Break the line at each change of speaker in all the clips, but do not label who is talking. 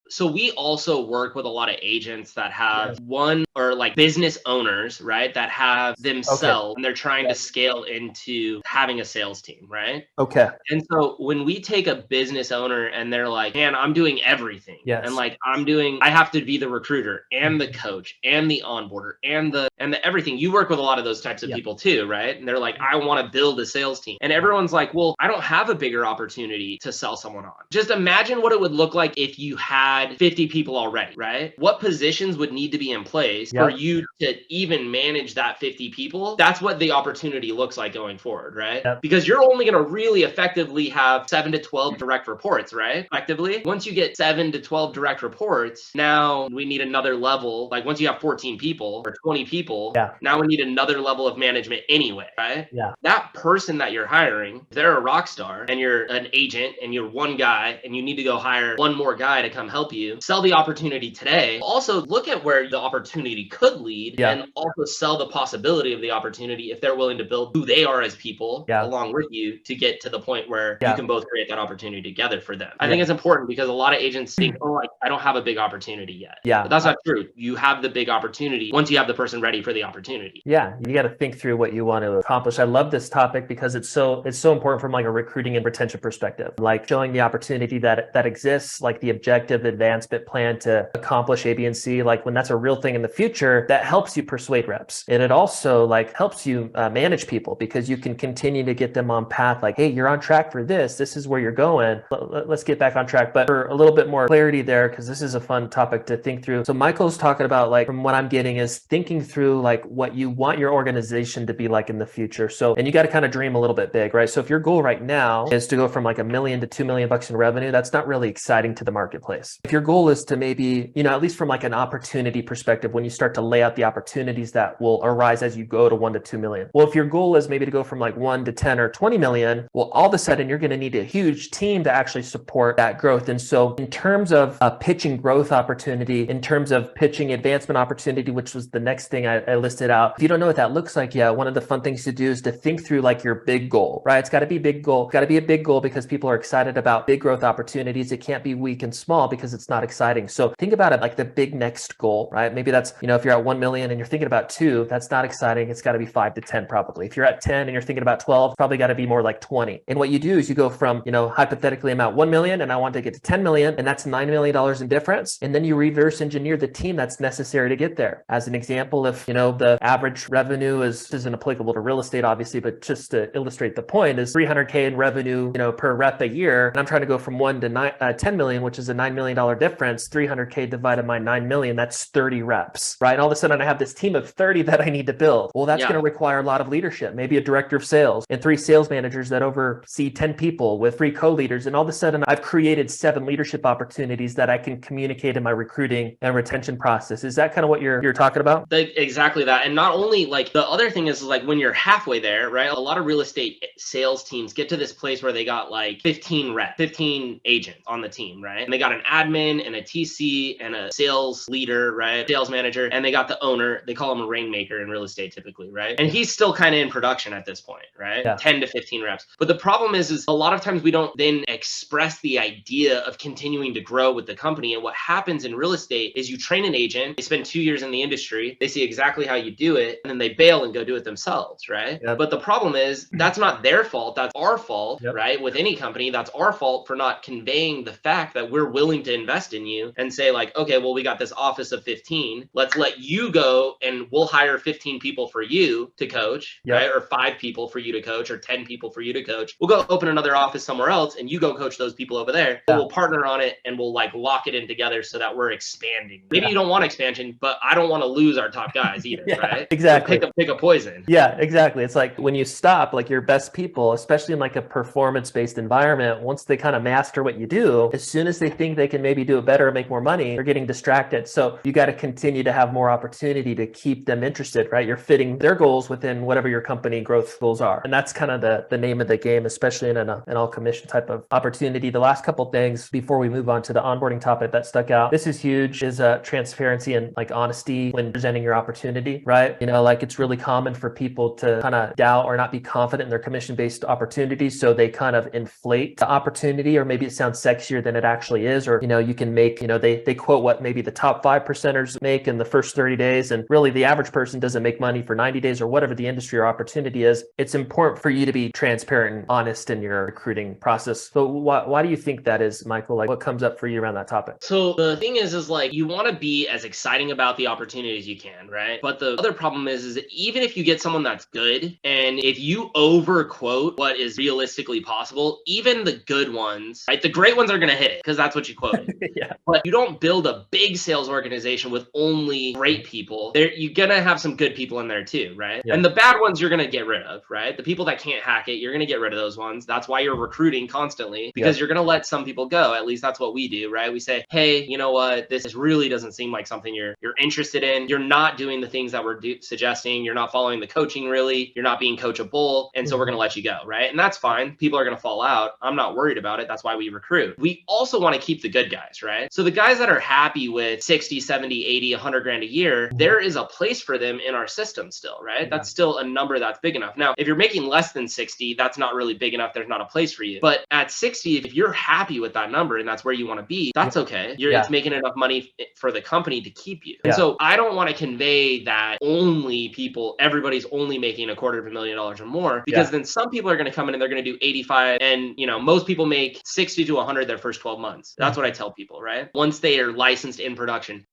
So we also work with a lot of agents that have one or like business owners, right? That have themselves and they're trying to scale into having a sales team, right?
Okay.
And so when we take a business owner and they're like, man, I'm doing everything. And
Yes.
like I have to be the recruiter and the coach and the onboarder and the everything. You work with a lot of those types of
Yeah.
people too, right? And they're like, I want to build a sales team. And everyone's like, well, I don't have a bigger opportunity to sell someone on. Just imagine what it would look like if you had 50 people already, right? What positions would need to be in place for you to even manage that 50 people? That's what the opportunity looks like going forward, right?
Yep.
Because you're only going to really effectively have 7 to 12 direct reports, right? Effectively. Once you get 7 to 12 direct reports, now we need another level. Like once you have 14 people or 20 people, now we need another level of management anyway, right?
Yeah.
That person that you're hiring, they're a rock star and you're an agent and you're one guy and you need to go hire one more guy to come help you, sell the opportunity today. Also look at where the opportunity could lead and also sell the possibility of the opportunity if they're willing to build who they are as people along with you to get to the point where you can both create that opportunity together for them. I think it's important because a lot of agents think, oh, I don't have a big opportunity yet.
Yeah.
But that's not true. You have the big opportunity once you have the person ready for the opportunity.
Yeah. You got to think through what you want to accomplish. I love this topic because it's so important from like a recruiting and retention perspective, like showing the opportunity that exists, like the objective advancement plan to accomplish A, B, and C. Like when that's a real thing in the future, that helps you persuade reps. And it also like helps you manage people because you can continue to get them on path. Like, hey, you're on track for this. This is where you're going. Let's get back on track. But for a little bit more clarity there, because this is a fun topic to think through. So Michael's talking about like, from what I'm getting is thinking through like what you want your organization to be like in the future. So, and you got to kind of dream a little bit big, right? So if your goal right now is to go from like $1 million to $2 million in revenue, that's not really exciting to the marketplace. If your goal is to maybe, at least from like an opportunity perspective, when you start to lay out the opportunities that will arise as you go to 1 to 2 million. Well, if your goal is maybe to go from like 1 to 10 or 20 million, well, all of a sudden you're going to need a huge team to actually support that growth. And so in terms of pitching growth opportunity, in terms of pitching advancement opportunity, which was the next thing I listed out, if you don't know what that looks like, one of the fun things to do is to think through like your big goal, right? It's got to be a big goal. It's got to be a big goal because people are excited about big growth opportunities. It can't be weak and small because it's not exciting. So think about it like the big next goal, right? Maybe that's, if you're at 1 million and you're thinking about 2, that's not exciting. It's got to be 5 to 10 probably. If you're at 10 and you're thinking about 12, probably got to be more like 20. And what you do is you go from, hypothetically I'm at 1 million and I want to get to 10 million and that's $9 million in difference. And then you reverse engineer the team that's necessary to get there. As an example, if, the average revenue isn't applicable to real estate, obviously, but just to illustrate the point is 300K in revenue, per rep a year. And I'm trying to go from 1 to 10 million, which is a $9 million difference. 300K divided by 9 million, that's 30 reps, right? And all of a sudden I have this team of 30 that I need to build. Well, that's going to require a lot of leadership, maybe a director of sales and 3 sales managers that oversee 10 people with 3 co-leaders. And all of a sudden I've created 7 leadership opportunities that I can communicate in my recruiting and retention process. Is that kind of what you're talking about?
Exactly that. And not only like the other thing is like when you're halfway there, right? A lot of real estate sales teams get to this place where they got like 15 agents on the team, right? And they got an admin and a TC and a sales leader, right? Sales manager, and they got the owner. They call him a rainmaker in real estate typically, right? And he's still kind of in production at this point, right? 10 to 15 reps. But the problem is a lot of times we don't then express the idea of continuing to grow with the company. And what happens in real estate is you train an agent, they spend 2 years in the industry, they see exactly how you do it, and then they bail and go do it themselves, right? But the problem is that's not their fault, that's our fault, right? With any company, that's our fault for not conveying the fact that we're willing to invest in you and say like, okay, well, we got this office of 15, let's let you go and we'll hire 15 people for you to coach, right? Or 5 people for you to coach or 10 people for you to coach. We'll go open another office somewhere else and you go coach those people over there. We'll partner on it and we'll like lock it in together so that we're expanding. Maybe you don't want expansion, but I don't want to lose our top guys either, right?
Exactly.
So pick a poison.
Yeah, exactly. It's like when you stop, like your best people, especially in like a performance-based environment, once they kind of master what you do, as soon as they think they can maybe do it better, make more money, they're getting distracted. So you got to continue to have more opportunity to keep them interested, right? You're fitting their goals within whatever your company growth goals are. And that's kind of the name of the game, especially in an all commission type of opportunity. The last couple things before we move on to the onboarding topic that stuck out, this is huge, is transparency and like honesty when presenting your opportunity, right? Like it's really common for people to kind of doubt or not be confident in their commission-based opportunities. So they kind of inflate the opportunity, or maybe it sounds sexier than it actually is, or, you can make, they quote what maybe the top 5%ers make in the first 30 days. And really the average person doesn't make money for 90 days or whatever the industry or opportunity is. It's important for you to be transparent and honest in your recruiting process. So why do you think that is, Michael? Like, what comes up for you around that topic?
So the thing is like, you want to be as exciting about the opportunity as you can, right? But the other problem is that even if you get someone that's good, and if you over quote what is realistically possible, even the good ones, right? The great ones are going to hit it because that's what you quoted.
Yeah.
But you don't build a big sales organization with only great people. You're going to have some good people in there too, right?
Yeah.
And the bad ones you're going to get rid of, right? The people that can't hack it, you're going to get rid of those ones. That's why you're recruiting constantly, because you're going to let some people go. At least that's what we do, right? We say, hey, you know what? This really doesn't seem like something you're interested in. You're not doing the things that we're suggesting. You're not following the coaching really. You're not being coachable. And so we're going to let you go, right? And that's fine. People are going to fall out. I'm not worried about it. That's why we recruit. We also want to keep the good guys, right? So the guys that are happy with 60, 70, 80, 100 grand a year, there is a place for them in our system still, right? Yeah. That's still a number that's big enough. Now, if you're making less than 60, that's not really big enough. There's not a place for you. But at 60, if you're happy with that number and that's where you want to be, that's okay. It's making enough money for the company to keep you. And so I don't want to convey that everybody's only making $250,000 or more, because then some people are going to come in and they're going to do 85, and most people make 60 to 100 their first 12 months. That's what I tell people, right? Once they are licensed in production.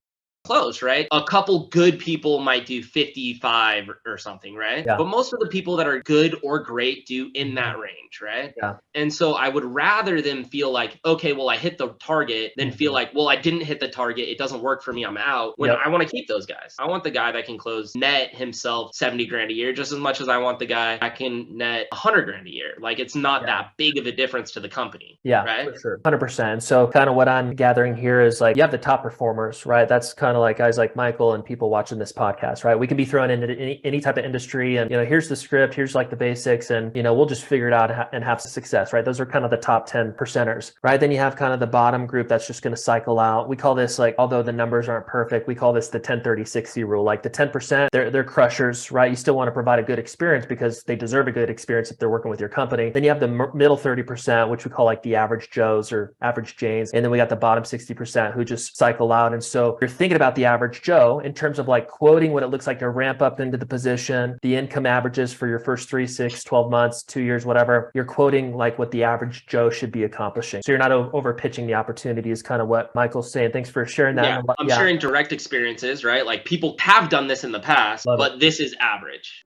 Close, right? A couple good people might do 55 or something, right? Yeah. But most of the people that are good or great do in that range, right? Yeah. And so I would rather them feel like, okay, well, I hit the target, than feel like, well, I didn't hit the target. It doesn't work for me. I'm out. When I want to keep those guys. I want the guy that can close net himself 70 grand a year, just as much as I want the guy that can net 100 grand a year. Like, it's not that big of a difference to the company.
Yeah,
right?
For sure. 100%. So kind of what I'm gathering here is like, you have the top performers, right? That's kind of like guys like Michael and people watching this podcast, right? We can be thrown into any type of industry and, here's the script, here's like the basics, and, we'll just figure it out and have success, right? Those are kind of the top 10 percenters, right? Then you have kind of the bottom group that's just going to cycle out. We call this, like, although the numbers aren't perfect, we call this the 10-30-60 rule. Like the 10%, they're crushers, right? You still want to provide a good experience because they deserve a good experience if they're working with your company. Then you have the middle 30%, which we call like the average Joes or average Janes. And then we got the bottom 60% who just cycle out. And so you're thinking about the average Joe in terms of like quoting what it looks like to ramp up into the position, the income averages for your first 3, 6, 12 months, 2 years, whatever. You're quoting like what the average Joe should be accomplishing. So you're not over pitching the opportunity is kind of what Michael's saying. Thanks for sharing that.
Yeah, I'm sharing direct experiences, right? Like people have done this in the past, but this is average.